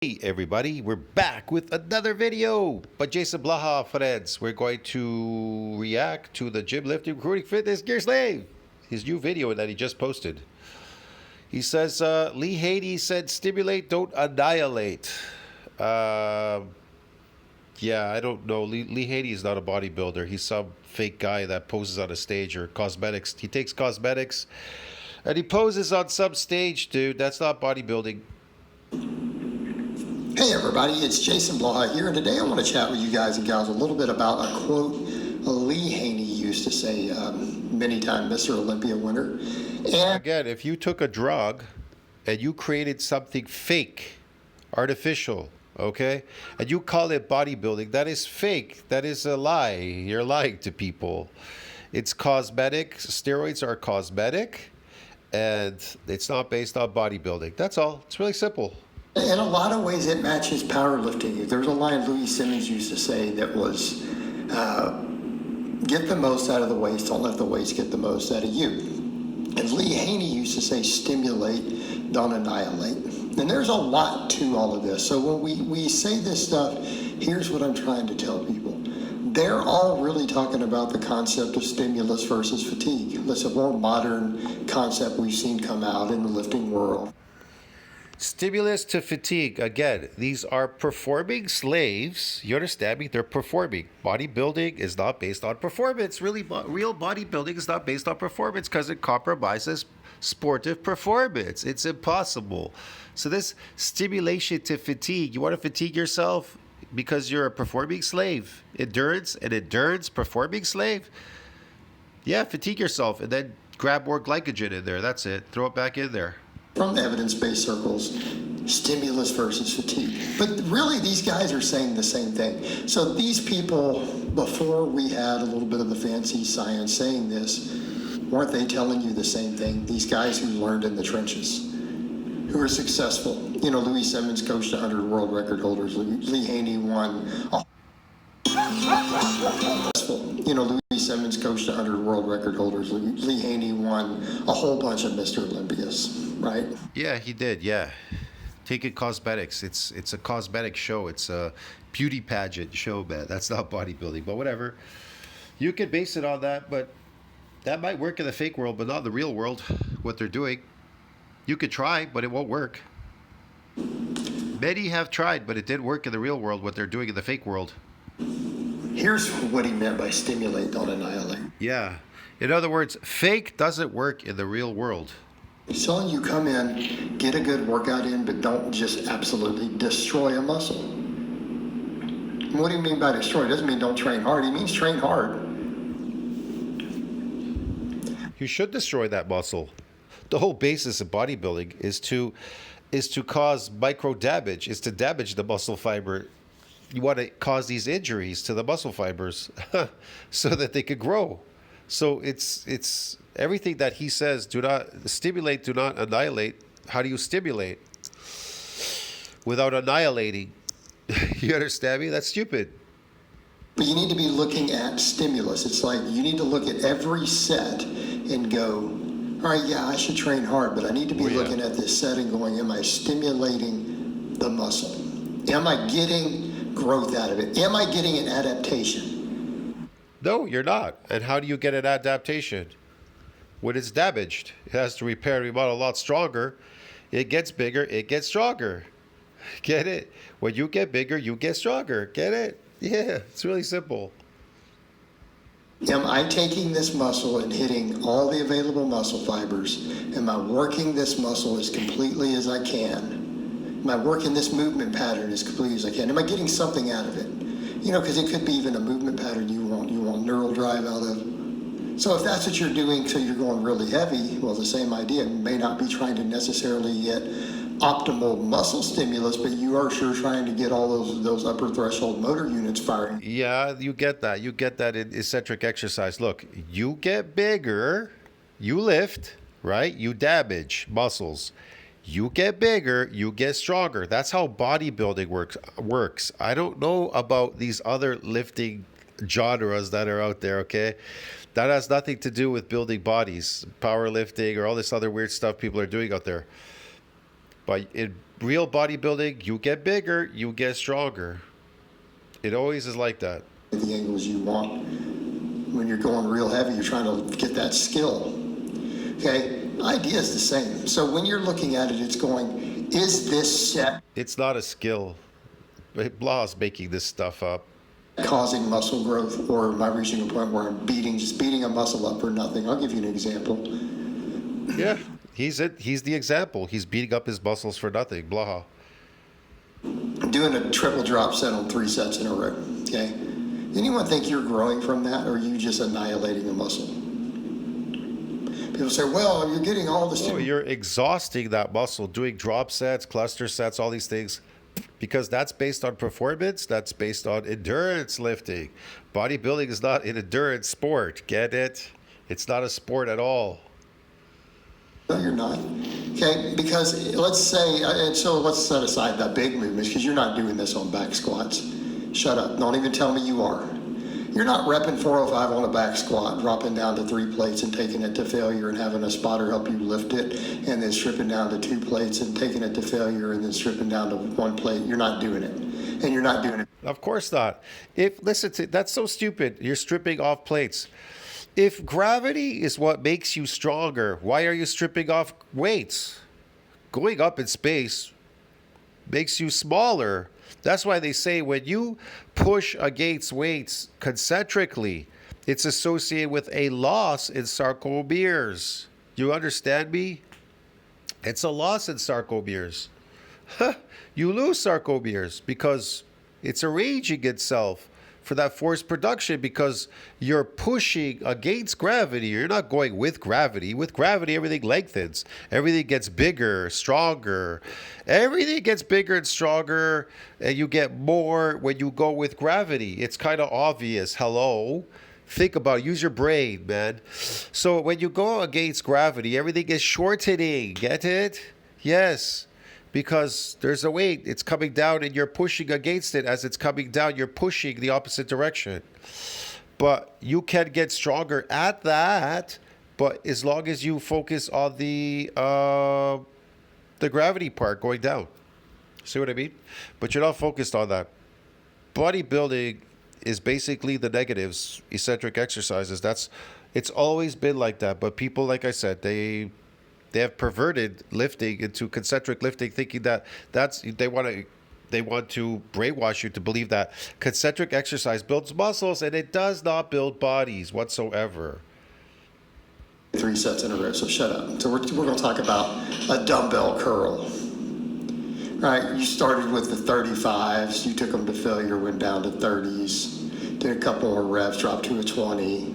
Hey everybody, we're back with another video. But Jason Blaha, friends, we're going to react to the gym lifting recruiting fitness gear slave. His new video that he just posted. He says, Lee Haney said, "Stimulate, don't annihilate." Yeah, I don't know. Lee Haney is not a bodybuilder. He's some fake guy that poses on a stage or cosmetics. He takes cosmetics and he poses on some stage, dude. That's not bodybuilding. Hey everybody, it's Jason Blaha here, and today I want to chat with you guys and gals a little bit about a quote Lee Haney used to say, many-time Mr. Olympia winner. And again, if you took a drug and you created something fake, artificial, okay, and you call it bodybuilding, that is fake. That is a lie. You're lying to people. It's cosmetic. Steroids are cosmetic, and it's not based on bodybuilding. That's all. It's really simple. in a lot of ways, it matches powerlifting. There's a line Louis Simmons used to say that was, get the most out of the weights, don't let the weights get the most out of you. And Lee Haney used to say, stimulate, don't annihilate. And there's a lot to all of this. So when we say this stuff, here's what I'm trying to tell people. They're all really talking about the concept of stimulus versus fatigue. That's a more modern concept we've seen come out in the lifting world. Stimulus to fatigue. Again, these are performing slaves. You understand me? They're performing. Bodybuilding is not based on performance. Really, real bodybuilding is not based on performance because it compromises sportive performance. It's impossible. So this stimulation to fatigue, you want to fatigue yourself because you're a performing slave. Endurance, performing slave. Yeah, fatigue yourself and then grab more glycogen in there. That's it. Throw it back in there. From evidence-based circles, stimulus versus fatigue. But really, these guys are saying the same thing. So these people, before we had a little bit of the fancy science saying this, weren't they telling you the same thing? These guys who learned in the trenches, who are successful. You know, Louis Simmons coached 100 world record holders. Lee Haney won. You know, Louis Simmons coached 100 world record holders. Lee Haney won a whole bunch of Mr. Olympias, right? Yeah, he did. Yeah, take it cosmetics. It's a cosmetic show. It's a beauty pageant show, man. That's not bodybuilding, but whatever. You could base it on that, but that might work in the fake world, but not in the real world. What they're doing, you could try, but it won't work. Many have tried, but it did work in the real world. What they're doing in the fake world. Here's what he meant by stimulate, don't annihilate. Yeah. In other words, fake doesn't work in the real world. He's telling you come in, get a good workout in, but don't just absolutely destroy a muscle. What do you mean by destroy? It doesn't mean don't train hard. He means train hard. You should destroy that muscle. The whole basis of bodybuilding is to cause micro damage, is to damage the muscle fiber. You want to cause these injuries to the muscle fibers so that they could grow. So it's everything that he says, do not stimulate, do not annihilate. How do you stimulate without annihilating? You understand me? That's stupid. But you need to be looking at stimulus. It's like you need to look at every set and go, all right, yeah, I should train hard, but I need to be looking at this set and going, am I stimulating the muscle? Am I getting growth out of it? Am I getting an adaptation? No, you're not. And how do you get an adaptation? When it's damaged, it has to repair and remodel a lot stronger. It gets bigger, it gets stronger. Get it? When you get bigger, you get stronger. Get it? Yeah, it's really simple. Am I taking this muscle and hitting all the available muscle fibers? Am I working this muscle as completely as I can? Am I working this movement pattern as completely as I can? Am I getting something out of it? You know, because it could be even a movement pattern you want neural drive out of. So if that's what you're doing, so you're going really heavy, well, the same idea. You may not be trying to necessarily get optimal muscle stimulus, but you are sure trying to get all those upper threshold motor units firing. Yeah, you get that. You get that in eccentric exercise. Look, you get bigger, you lift, right? You damage muscles. You get bigger, you get stronger. That's how bodybuilding works. I don't know about these other lifting genres that are out there, okay? That has nothing to do with building bodies, powerlifting, or all this other weird stuff people are doing out there. But in real bodybuilding, you get bigger, you get stronger. It always is like that. The angles you want. When you're going real heavy, you're trying to get that skill. Okay, idea is the same. So when you're looking at it, it's going, is this set It's not a skill. Blah's making this stuff up. causing muscle growth, or am I reaching a point where I'm just beating a muscle up for nothing? I'll give you an example. Yeah, he's the example. He's beating up his muscles for nothing. Blah. Doing a triple drop set on 3 sets in a row. Okay, anyone think you're growing from that, or are you just annihilating a muscle? People say, well, you're getting all this. Oh, you're exhausting that muscle doing drop sets, cluster sets, all these things. Because that's based on performance, that's based on endurance lifting. Bodybuilding is not an endurance sport. Get it? It's not a sport at all. No, you're not. Okay, because let's say, and so let's set aside the big movements, because you're not doing this on back squats. Shut up. Don't even tell me you are. You're not repping 405 on a back squat, dropping down to 3 plates and taking it to failure and having a spotter help you lift it, and then stripping down to 2 plates and taking it to failure and then stripping down to 1 plate. You're not doing it. And you're not doing it. Of course not. That's so stupid. You're stripping off plates. If gravity is what makes you stronger, why are you stripping off weights? Going up in space makes you smaller. That's why they say when you push against weights concentrically, it's associated with a loss in sarcomeres. You understand me? It's a loss in sarcomeres. You lose sarcomeres because it's arranging itself for that forced production because you're pushing against gravity. You're not going with gravity. With gravity, everything lengthens. Everything gets bigger, stronger. Everything gets bigger and stronger, and you get more when you go with gravity. It's kind of obvious. Hello? Think about it. Use your brain, man. So when you go against gravity, everything is shortening. Get it? Yes. Because there's a weight, it's coming down and you're pushing against it. As it's coming down, you're pushing the opposite direction. But you can get stronger at that, but as long as you focus on the gravity part going down. See what I mean? But you're not focused on that. Bodybuilding is basically the negatives, eccentric exercises. It's always been like that. But people, like I said, they have perverted lifting into concentric lifting, thinking that they want to brainwash you to believe that concentric exercise builds muscles, and it does not build bodies whatsoever. 3 sets in a row, so shut up. So we're going to talk about a dumbbell curl. Right, you started with the 35s, you took them to failure, went down to 30s, did a couple more reps, dropped to a 20.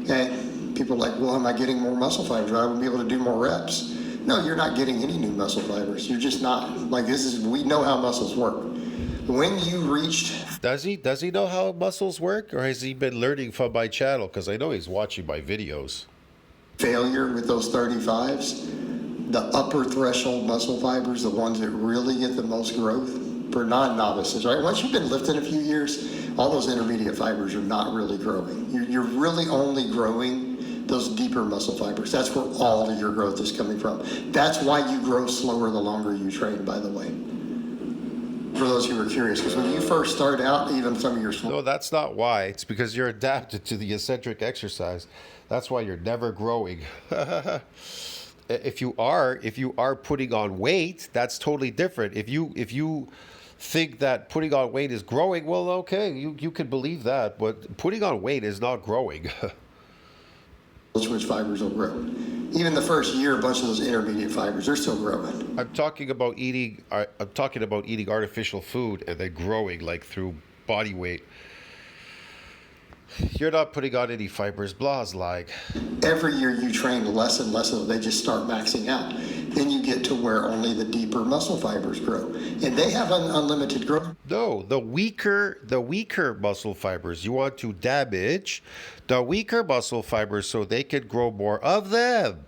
Okay. People are like, well, am I getting more muscle fibers? I would be able to do more reps. No, you're not getting any new muscle fibers. You're just not. Like, we know how muscles work. When you reached... Does he know how muscles work? Or has he been learning from my channel? Because I know he's watching my videos. Failure with those 35s, the upper threshold muscle fibers, the ones that really get the most growth for non-novices, right? Once you've been lifting a few years, all those intermediate fibers are not really growing. You're really only growing those deeper muscle fibers. That's where all of your growth is coming from. That's why you grow slower the longer you train, by the way. For those who are curious, because when you first start out, even some of your small... No, that's not why. It's because you're adapted to the eccentric exercise. That's why you're never growing. If you are putting on weight, that's totally different. If you think that putting on weight is growing, well, okay, you can believe that, but putting on weight is not growing. Which fibers will grow. Even the first year, a bunch of those intermediate fibers, they're still growing. I'm talking about eating artificial food and then growing like through body weight. You're not putting on any fibers. Blah's lying. Every year you train less and less of them. They just start maxing out. Then you get to where only the deeper muscle fibers grow. And they have unlimited growth. No, the weaker muscle fibers. You want to damage the weaker muscle fibers so they can grow more of them.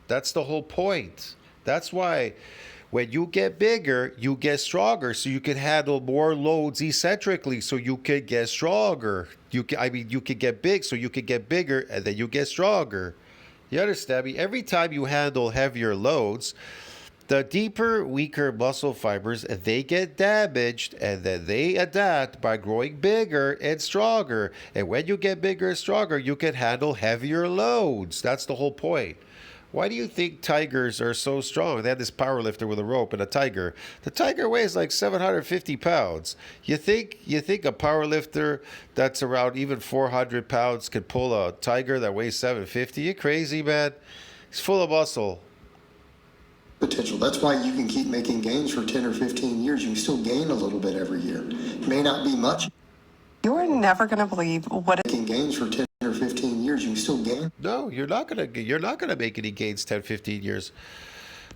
That's the whole point. That's why when you get bigger, you get stronger, so you can handle more loads eccentrically, so you can get stronger. You can get big, so you can get bigger, and then you get stronger. You understand me? Every time you handle heavier loads, The deeper, weaker muscle fibers, they get damaged and then they adapt by growing bigger and stronger. And when you get bigger and stronger, you can handle heavier loads. That's the whole point. Why do you think tigers are so strong? They had this power lifter with a rope and a tiger. The tiger weighs like 750 pounds. You think a power lifter that's around even 400 pounds can pull a tiger that weighs 750? You crazy, man? He's full of muscle. Potential. That's why you can keep making gains for 10 or 15 years. You can still gain a little bit every year. It may not be much. You're never going to believe what it Making gains for 10 or 15 years, you can still gain. No, you're not gonna make any gains 10, 15 years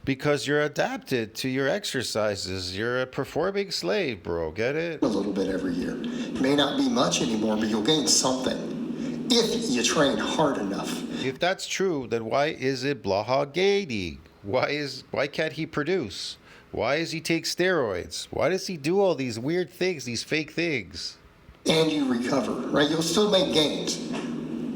because you're adapted to your exercises. You're a performing slave, bro. Get it? A little bit every year. It may not be much anymore, but you'll gain something if you train hard enough. If that's true, then why isn't Blaha gaining? Why can't he produce? Why does he take steroids? Why does he do all these weird things, these fake things? And you recover, right? You'll still make gains.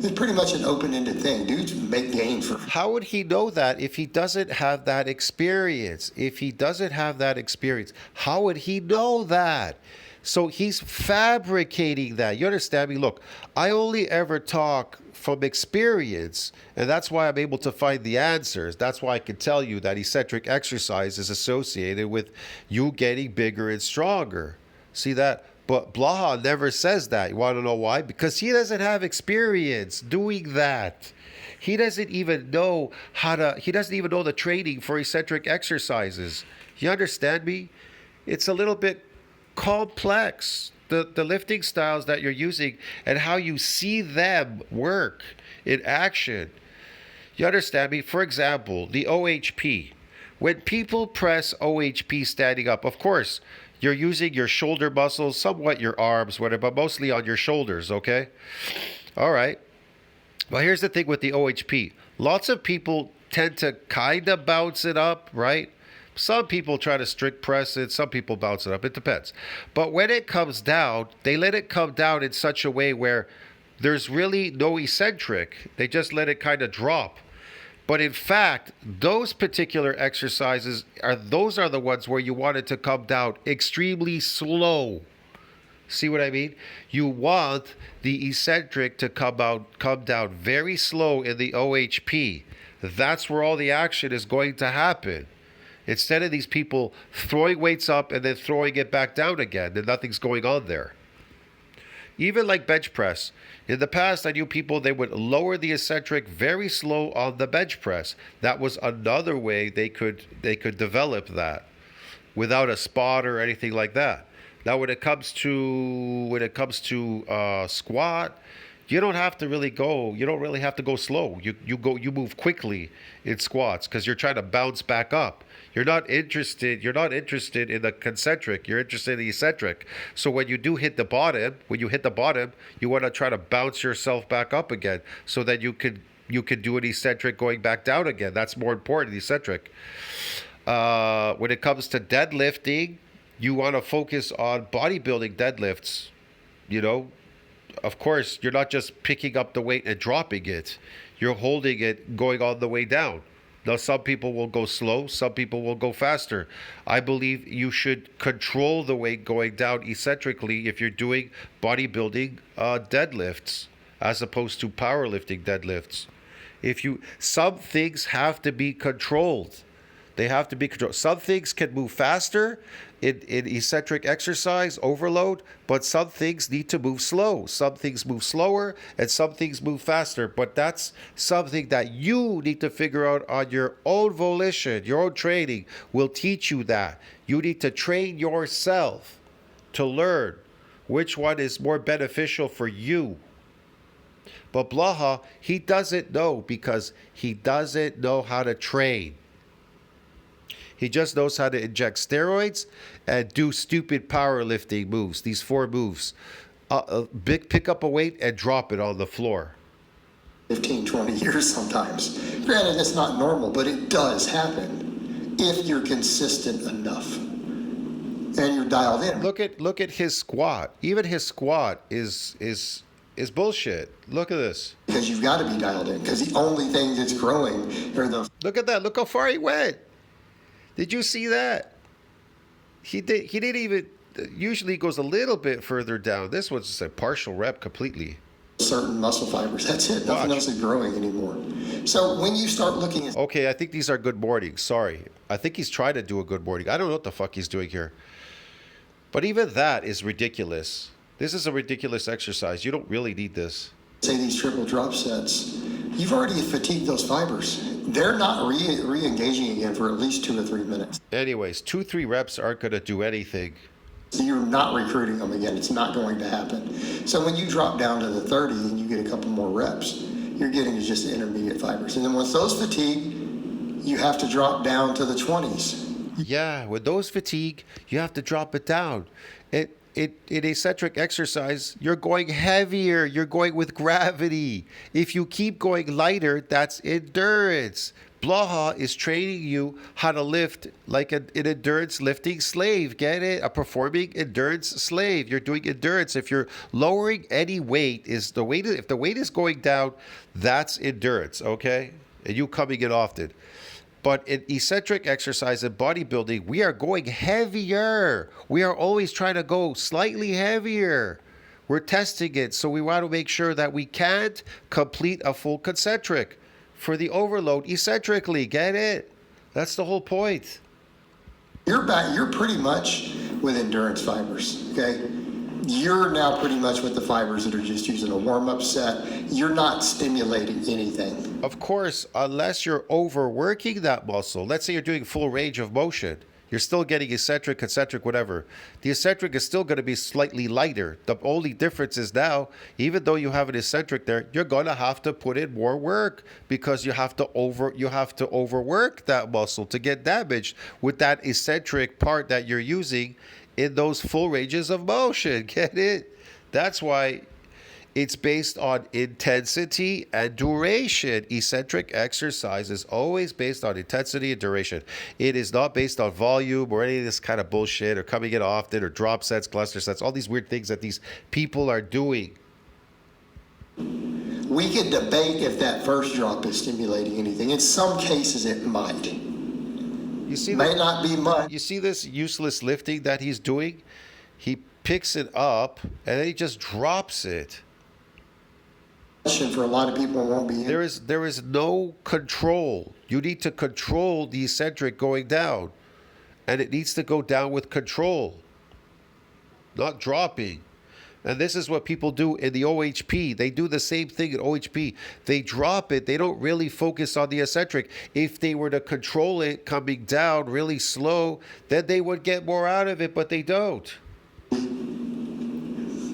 It's pretty much an open-ended thing. Dudes make gains for. How would he know that if he doesn't have that experience? If he doesn't have that experience, how would he know that? So he's fabricating that. You understand me? Look, I only ever talk from experience, and that's why I'm able to find the answers. That's why I can tell you that eccentric exercise is associated with you getting bigger and stronger. See that? But Blaha never says that. You want to know why? Because he doesn't have experience doing that. He doesn't even know he doesn't even know the training for eccentric exercises. You understand me? It's a little bit complex. The lifting styles that you're using and how you see them work in action. You understand me? For example, the OHP. When people press OHP standing up, of course, you're using your shoulder muscles, somewhat your arms, whatever, but mostly on your shoulders, okay? All right. Well, here's the thing with the OHP. Lots of people tend to kind of bounce it up, right? Some people try to strict press it. Some people bounce it up. It depends. But when it comes down, they let it come down in such a way where there's really no eccentric. They just let it kind of drop. But in fact, those particular exercises are the ones where you want it to come down extremely slow. See what I mean? You want the eccentric to come down very slow in the OHP. That's where all the action is going to happen. Instead of these people throwing weights up and then throwing it back down again, and nothing's going on there. Even like bench press. In the past, I knew people, they would lower the eccentric very slow on the bench press. That was another way they could develop that without a spot or anything like that. Now, when it comes to squat, you don't have to really go. You don't really have to go slow. You move quickly in squats because you're trying to bounce back up. You're not interested in the concentric. You're interested in the eccentric. So when you do hit the bottom, you want to try to bounce yourself back up again, so that you could do an eccentric going back down again. That's more important, the eccentric. When it comes to deadlifting, you want to focus on bodybuilding deadlifts. You know, of course, you're not just picking up the weight and dropping it. You're holding it going all the way down. Now, some people will go slow, some people will go faster. I believe you should control the weight going down eccentrically if you're doing bodybuilding deadlifts as opposed to powerlifting deadlifts. Some things have to be controlled. They have to be controlled. Some things can move faster in eccentric exercise, overload, but some things need to move slow. Some things move slower and some things move faster. But that's something that you need to figure out on your own volition. Your own training will teach you that. You need to train yourself to learn which one is more beneficial for you. But Blaha, he doesn't know because he doesn't know how to train. He just knows how to inject steroids and do stupid powerlifting moves, these 4 moves. Pick up a weight and drop it on the floor. 15, 20 years sometimes. Granted, it's not normal, but it does happen if you're consistent enough and you're dialed in. Look at his squat. Even his squat is bullshit. Look at this. Because you've got to be dialed in, because the only thing that's growing are the... Look at that. Look how far he went. Did you see that? He didn't even. Usually goes a little bit further down. This one's just a partial rep completely. Certain muscle fibers. That's it. Nothing Watch. else is growing anymore. So when you start looking at Okay, I think these are good mornings. Sorry. I think he's trying to do a good morning. I don't know what the fuck he's doing here. But even that is ridiculous. This is a ridiculous exercise. You don't really need this. say these triple drop sets, you've already fatigued those fibers. They're not re-engaging again for at least 2 or 3 minutes. Anyways, 2-3 reps aren't going to do anything. So you're not recruiting them again. It's not going to happen. So when you drop down to the 30 and you get a couple more reps, you're getting just intermediate fibers. And then once those fatigue, you have to drop down to the 20s. Yeah, with those fatigue, you have to drop it down. In eccentric exercise, you're going heavier. You're going with gravity. If you keep going lighter, that's endurance. Blaha is training you how to lift like an endurance lifting slave. Get it? A performing endurance slave. You're doing endurance. If you're lowering any weight, if the weight is going down, that's endurance, okay? And you coming in often. But in eccentric exercise and bodybuilding, we are going heavier. We are always trying to go slightly heavier. We're testing it, so we want to make sure that we can't complete a full concentric for the overload eccentrically. Get it? That's the whole point. You're back. You're pretty much with endurance fibers, okay? You're now pretty much with the fibers that are just using a warm-up set. You're not stimulating anything. Of course, unless you're overworking that muscle. Let's say you're doing full range of motion. You're still getting eccentric, concentric, whatever. The eccentric is still going to be slightly lighter. The only difference is now, even though you have an eccentric there, you're going to have to put in more work because you have to overwork that muscle to get damaged with that eccentric part that you're using in those full ranges of motion. Get it? That's why it's based on intensity and duration. Eccentric exercise is always based on intensity and duration. It is not based on volume or any of this kind of bullshit or coming in often or drop sets, cluster sets, all these weird things that these people are doing. We could debate if that first drop is stimulating anything. In some cases, it might. You see, May not be much. You see this useless lifting that he's doing? He picks it up and then he just drops it. For a lot of people, it won't be. There is no control. You need to control the eccentric going down, and it needs to go down with control, not dropping. And this is what people do in the OHP. They do the same thing in OHP. They drop it. They don't really focus on the eccentric. If they were to control it coming down really slow, then they would get more out of it, but they don't.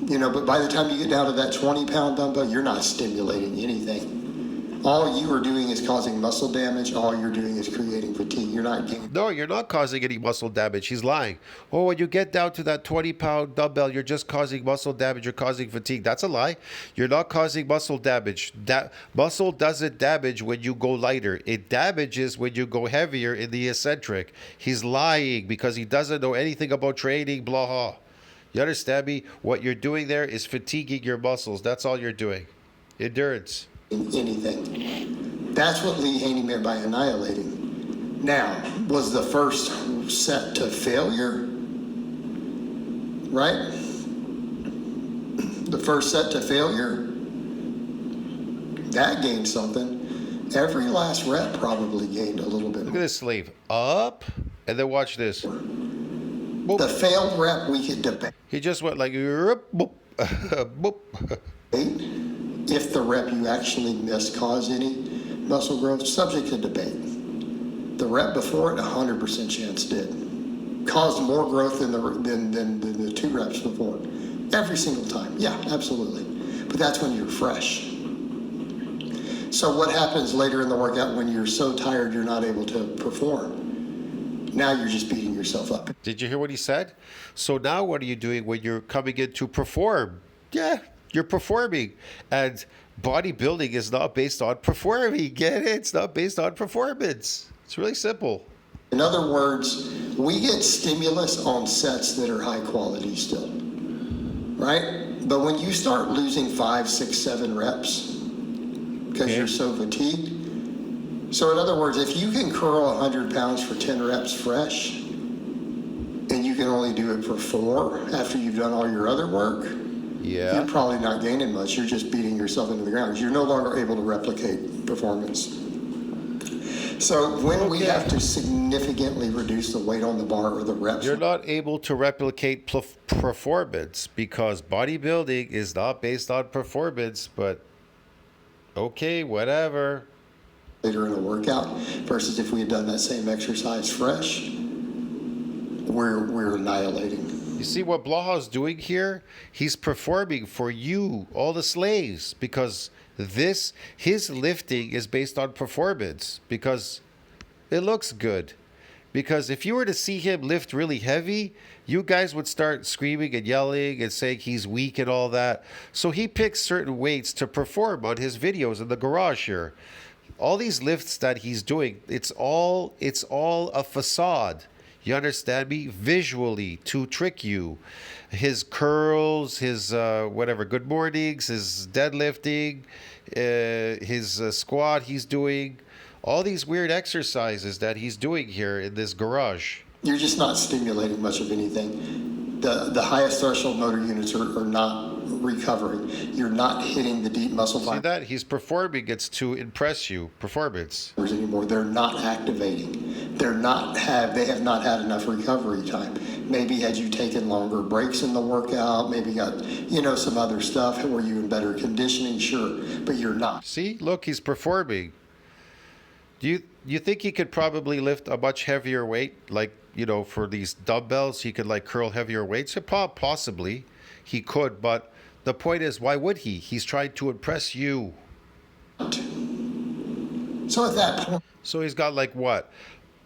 You know, but by the time you get down to that 20-pound dumbbell, you're not stimulating anything. All you are doing is causing muscle damage. All you're doing is creating fatigue. You're not getting... No, you're not causing any muscle damage. He's lying. Oh, when you get down to that 20-pound dumbbell, you're just causing muscle damage. You're causing fatigue. That's a lie. You're not causing muscle damage. Muscle doesn't damage when you go lighter. It damages when you go heavier in the eccentric. He's lying because he doesn't know anything about training, blah, blah. You understand me? What you're doing there is fatiguing your muscles. That's all you're doing. Endurance. Anything. That's what Lee Haney meant by annihilating. Now, was the first set to failure? Right? The first set to failure, that gained something. Every last rep probably gained a little bit. Look at this slave. Up, and then watch this. Boop. The failed rep we could debate. He just went like, boop, boop. If the rep you actually missed caused any muscle growth, subject to debate. The rep before it, 100% chance did. Caused more growth than the 2 reps before. Every single time. Yeah, absolutely. But that's when you're fresh. So what happens later in the workout when you're so tired you're not able to perform? Now you're just beating yourself up. Did you hear what he said? So now what are you doing when you're coming in to perform? Yeah, you're performing. And bodybuilding is not based on performing. Get it? It's not based on performance. It's really simple. In other words, we get stimulus on sets that are high quality still, right? But when you start losing 5, 6, 7 reps because you're so fatigued, So in other words, if you can curl 100 pounds for 10 reps fresh, and you can only do it for 4 after you've done all your other work, Yeah. you're probably not gaining much. You're just beating yourself into the ground. You're no longer able to replicate performance. So when we have to significantly reduce the weight on the bar or the reps, You're not able to replicate performance because bodybuilding is not based on performance, but okay, whatever. later in a workout, versus if we had done that same exercise fresh, we're annihilating. You see what Blaha's doing here? He's performing for you, all the slaves, because his lifting is based on performance, because it looks good. Because if you were to see him lift really heavy, you guys would start screaming and yelling and saying he's weak and all that. So he picks certain weights to perform on his videos in the garage here. All these lifts that he's doing, it's all a facade. You understand me? Visually, to trick you. His curls, his whatever, good mornings, his deadlifting, his squat he's doing. All these weird exercises that he's doing here in this garage. You're just not stimulating much of anything. The highest threshold motor units are not recovering. You're not hitting the deep muscle See fibers that? He's performing. It's to impress you. Performance. anymore. They're not activating. They have not had enough recovery time. Maybe had you taken longer breaks in the workout, maybe got, some other stuff, were you in better conditioning? Sure, but you're not. See? Look, he's performing. Do you think he could probably lift a much heavier weight? Like, for these dumbbells, he could like curl heavier weights? Possibly. He could, but the point is, why would he? He's trying to impress you. So at that point, So he's got like what?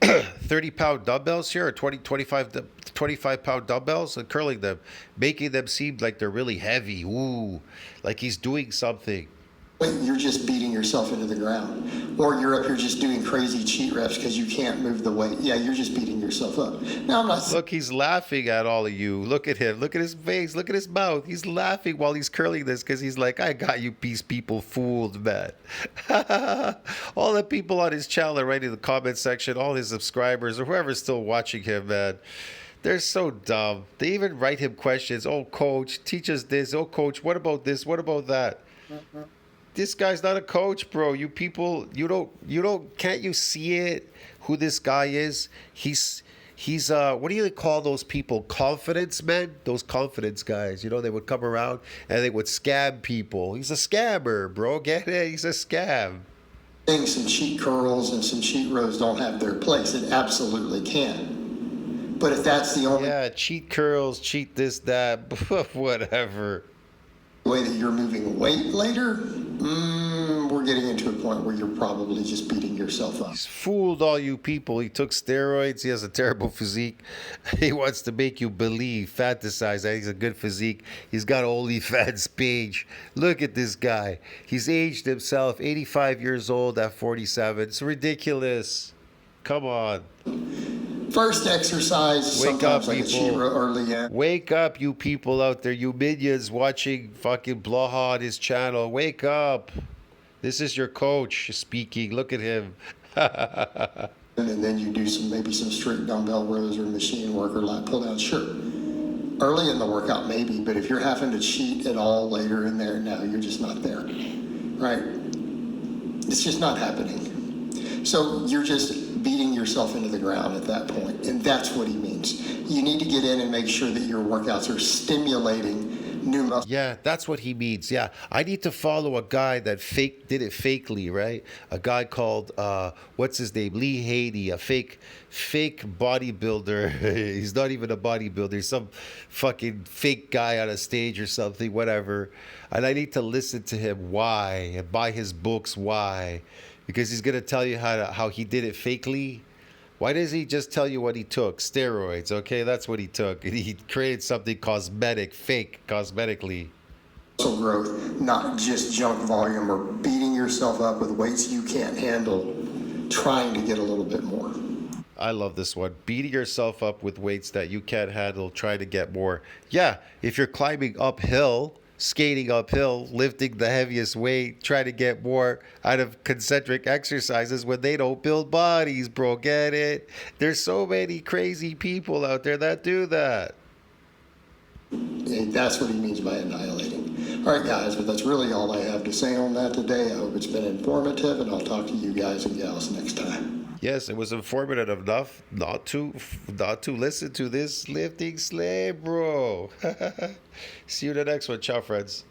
30-pound dumbbells here, or 25-pound dumbbells, and curling them, making them seem like they're really heavy. Ooh, like he's doing something. you're just beating yourself into the ground. Or you're up here just doing crazy cheat reps because you can't move the weight. Yeah, you're just beating yourself up. Now, I'm not Look, he's laughing at all of you. Look at him. Look at his face. Look at his mouth. He's laughing while he's curling this because he's like, I got you people fooled, man. All the people on his channel are writing in the comment section, all his subscribers or whoever's still watching him, man. They're so dumb. They even write him questions. Oh, coach, teach us this. Oh, coach, what about this? What about that? This guy's not a coach, bro. You people, can't you see it? Who this guy is? He's what do you call those people? Confidence men? Those confidence guys. They would come around and they would scam people. He's a scammer, bro. Get it? He's a scam. saying some cheat curls and some cheat rows don't have their place. It absolutely can. But if that's the only Yeah, cheat curls, cheat this, that, whatever. way that you're moving weight later, we're getting into a point where you're probably just beating yourself up. He's fooled all you people. He took steroids. He has a terrible physique. He wants to make you believe, fantasize that he's a good physique. He's got an OnlyFans page. Look at this guy. He's aged himself, 85 years old at 47. It's ridiculous. Come on. First exercise, Wake up, sometimes like a people. cheat row early in. Wake up, you people out there, you minions watching fucking Blaha on his channel. Wake up. This is your coach speaking. Look at him. And then you do maybe some strict dumbbell rows or machine work or lat pull down. Sure. Early in the workout, maybe, but if you're having to cheat at all later in there, no, you're just not there. Right? It's just not happening. So you're just beating yourself into the ground at that point, and that's what he means. You need to get in and make sure that your workouts are stimulating new muscle. Yeah, that's what he means. Yeah, I need to follow a guy that did it fakely, right? A guy called what's his name? Lee Haney, a fake bodybuilder. He's not even a bodybuilder. He's some fucking fake guy on a stage or something, whatever. And I need to listen to him why and buy his books why, because he's gonna tell you how he did it fakely. Why does he just tell you what he took? Steroids, okay? That's what he took. He created something cosmetic, fake, cosmetically. Muscle growth, not just junk volume or beating yourself up with weights you can't handle, trying to get a little bit more. I love this one. Beating yourself up with weights that you can't handle, try to get more. Yeah, if you're climbing uphill, skating uphill, lifting the heaviest weight, trying to get more out of concentric exercises when they don't build bodies, bro. Get it? There's so many crazy people out there that do that. And that's what he means by annihilating. All right, guys, but that's really all I have to say on that today. I hope it's been informative, and I'll talk to you guys and gals next time. Yes, it was informative enough not to listen to this lifting slave, bro. See you in the next one. Ciao, friends.